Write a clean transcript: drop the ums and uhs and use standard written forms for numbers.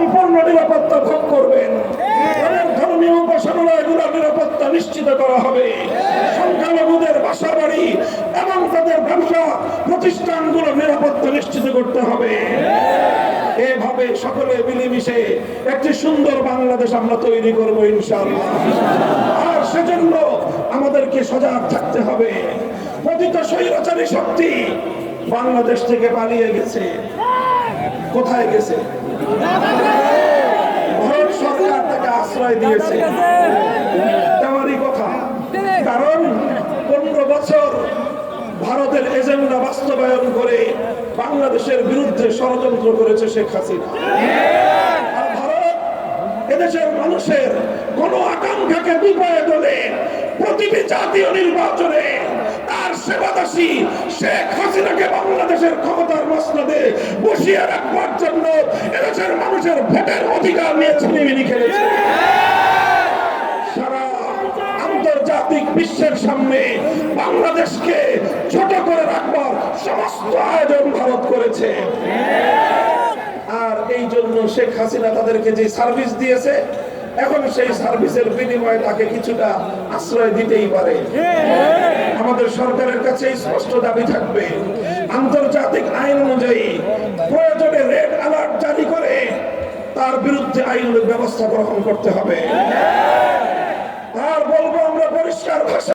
সম্পূর্ণ নিরাপত্তা ভোগ করবেন। তাদের ধর্মীয় উপাসনালয়গুলোর নিরাপত্তা নিশ্চিত করা হবে। সংখ্যালঘুদের বাসা বাড়ি এবং তাদের ব্যবসা প্রতিষ্ঠানগুলোর নিরাপত্তা নিশ্চিত করতে হবে। এভাবে সকলে মিলেমিশে একটি সুন্দর বাংলাদেশ আমরা তৈরি করবো ইনশাআল্লাহ। আর সেজন্য আমাদেরকে সজাগ থাকতে হবে। পতিত স্বৈরাচারী শক্তি বাংলাদেশ থেকে পালিয়ে গেছে। কোথায় গেছে? ভারত সরকার তাকে আশ্রয় দিয়েছে, তেমনই কথা। কারণ 15 বছর ভারতের এজেন্ডা বাস্তবায়ন করে বাংলাদেশের বিরুদ্ধে ষড়যন্ত্র করেছে শেখ হাসিনা। আর ভারত এদেশের মানুষের কোন আকাঙ্ক্ষাকে বিপয়ে তোলে প্রতিটি জাতীয় নির্বাচনে তার সেবাদাসী শেখ হাসিনাকে বাংলাদেশের ক্ষমতার মসনদে বসিয়ে রাখবার জন্য এদেশের মানুষের ভোটের অধিকার নিয়ে ছিনিমিনি খেলেছে। সারা আন্তর্জাতিক বিশ্বের সামনে বাংলাদেশকে ছোট করে রাখবার সমস্ত আয়োজন ভারত করেছে। আর এই জন্য শেখ হাসিনা তাদেরকে যে সার্ভিস দিয়েছে, এখন সেই সার্ভিসের বিনিময়ে তাকে কিছুটা আশ্রয় দিতেই পারে। আমাদের সরকারের কাছে স্পষ্ট দাবি থাকবে, আন্তর্জাতিক আইন অনুযায়ী প্রয়োজনে রেড অ্যালার্ট জারি করে তার বিরুদ্ধে আইনের ব্যবস্থা গ্রহণ করতে হবে। আর বলবো আমরা পরিষ্কার ভাষায়,